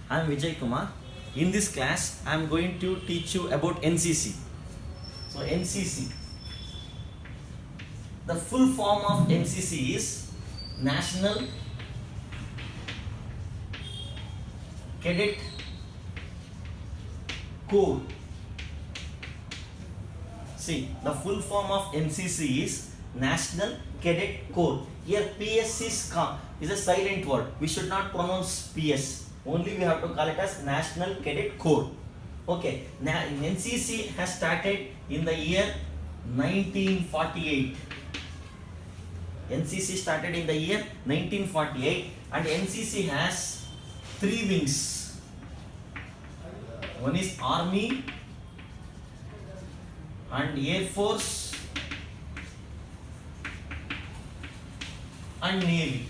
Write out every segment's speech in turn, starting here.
I am Vijay Kumar. In this class, I am going to teach you about NCC. So NCC, the full form of NCC is National Cadet Corps. See, the full form of NCC is National Cadet Corps. Here PS is a silent word. We should not pronounce PS. Only we have to call it as National Cadet Corps. Okay. Now NCC has started in the year 1948. NCC started in the year 1948 and NCC has three wings. One is Army and Air Force and Navy.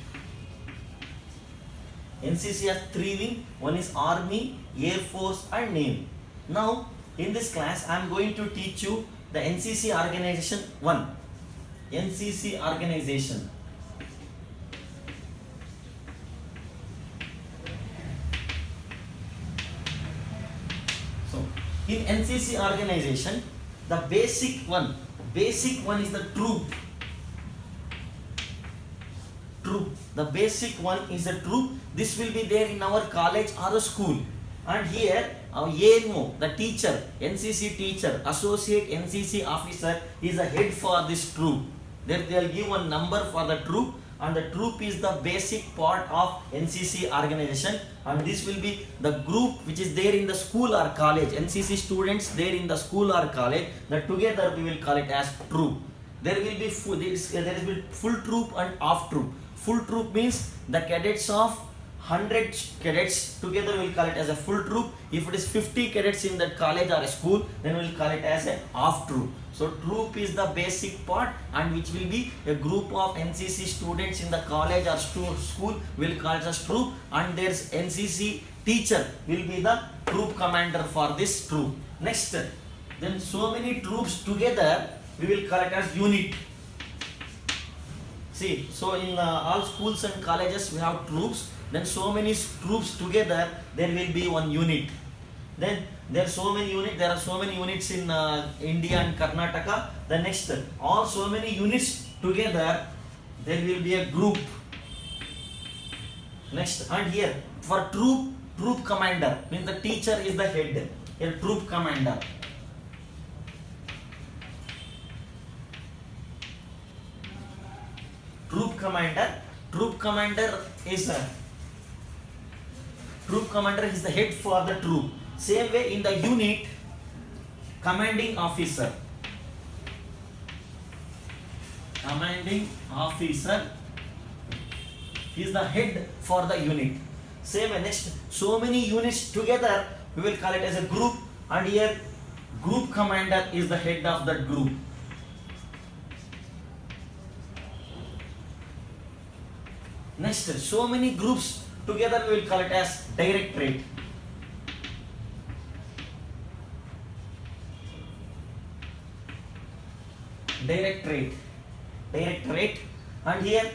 NCC has three wings. One is Army, Air Force and Navy. Now in this class I am going to teach you the NCC organization 1. NCC organization. So in NCC organization, the basic one is the troop. The basic one is the troop. This will be there in our college or a school. And here our ANO, the teacher, NCC teacher, associate NCC officer is the head for this troop. There they will give one number for the troop, and the troop is the basic part of NCC organization, and this will be the group which is there in the school or college. NCC students there in the school or college, that together we will call it as troop. There will be full troop and half troop. Full troop means the cadets of 100 cadets together we will call it as a full troop. If it is 50 cadets in that college or a school, then we will call it as a half troop. So troop is the basic part, and which will be a group of NCC students in the college or school we will call it as troop, and there's NCC teacher will be the troop commander for this troop. Next, then so many troops together we will call it as unit. See, so in all schools and colleges we have troops. Then so many troops together there will be one unit. Then there are so many units in India and Karnataka. The next, all so many units together there will be a group. Next, and here for troop commander means the teacher is the head. Here troop commander. Troop commander is the head for the troop. Same way in the unit, commanding officer is the head for the unit. Same way, next, so many units together we will call it as a group, and here group commander is the head of that group. Next, so many groups together we will call it as directorate. And here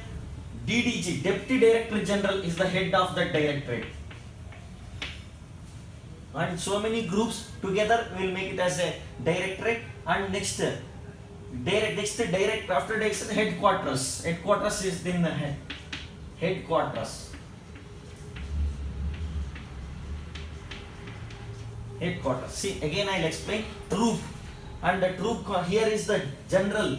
DDG, Deputy Director General is the head of the directorate. And so many groups together we will make it as a directorate. And next director, after director, headquarters is in the headquarters. See, again I will explain troop, and the troop here is the general,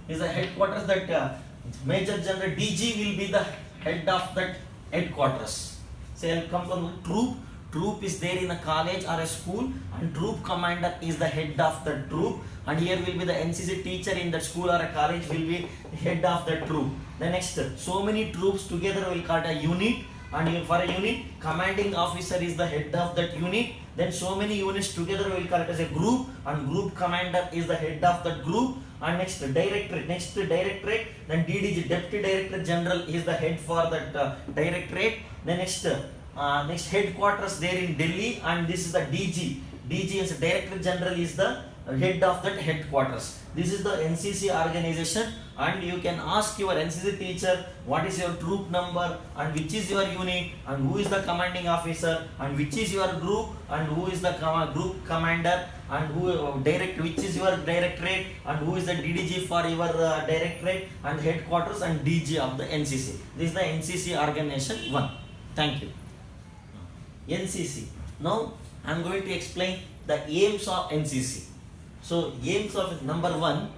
is the headquarters, that Major General DG will be the head of that headquarters. So I will come from troop. Troop is there in a college or a school, and troop commander is the head of the troop, and here will be the NCC teacher in that school or a college will be head of the troop. The next, so many troops together will call it a unit, and for a unit, commanding officer is the head of that unit. Then so many units together we will call it as a group, and group commander is the head of that group. And next directorate, then DDG, Deputy Director General is the head for that directorate. Then next headquarters there in Delhi, and this is the DG. DG is Director General is the head of that headquarters. This is the NCC organization, and you can ask your NCC teacher what is your troop number and which is your unit and who is the commanding officer and which is your group and who is the group commander and who which is your directorate and who is the DDG for your directorate and headquarters and DG of the NCC. This is the NCC organization 1. Thank you. NCC. Now I am going to explain the aims of NCC. So aims of number 1,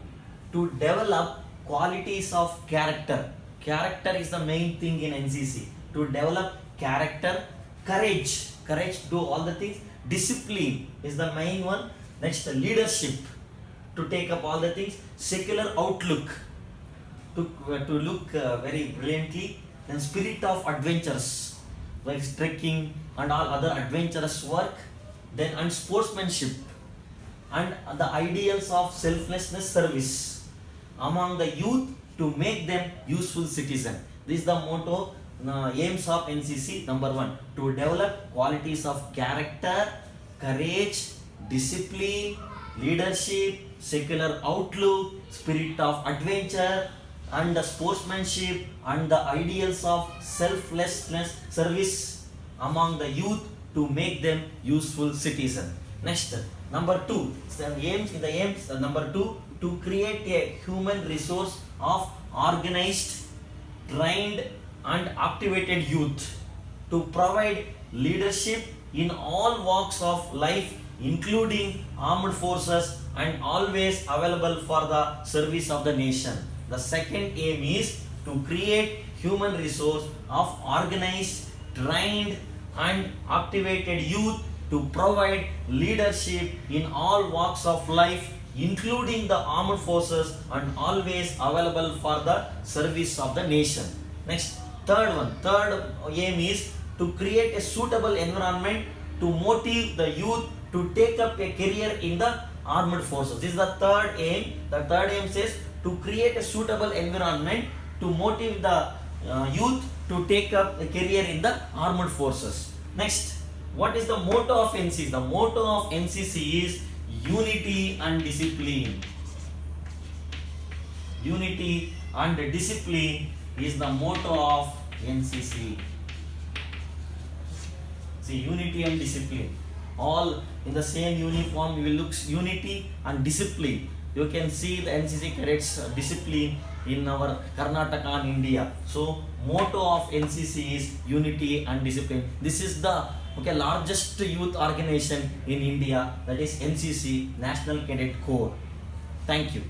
to develop qualities of character. Character is the main thing in NCC. To develop character, courage to do all the things. Discipline is the main one. Next, leadership, to take up all the things. Secular outlook, to look very brilliantly. Then spirit of adventures, like trekking and all other adventurous work. Then and sportsmanship, and the ideals of selflessness service among the youth to make them useful citizen. This is the motto, aims of NCC. Number 1, to develop qualities of character, courage, discipline, leadership, secular outlook, spirit of adventure, and the sportsmanship, and the ideals of selflessness service among the youth to make them useful citizen. Next, number 2, number 2, to create a human resource of organized, trained and activated youth, to provide leadership in all walks of life including armed forces and always available for the service of the nation. The second aim is to create human resource of organized, trained and activated youth to provide leadership in all walks of life including the armed forces and always available for the service of the nation. Next, third aim is to create a suitable environment to motivate the youth to take up a career in the armed forces. This is the third aim. The third aim says to create a suitable environment to motivate the youth to take up a career in the armed forces. Next, what is the motto of NCC? The motto of NCC is unity and discipline. Unity and discipline is the motto of NCC. See, unity and discipline, all in the same uniform. You will look unity and discipline. You can see the NCC cadets discipline in our Karnataka and India. So motto of NCC is unity and discipline. This is the largest youth organization in India, that is NCC, National Cadet Corps. Thank you.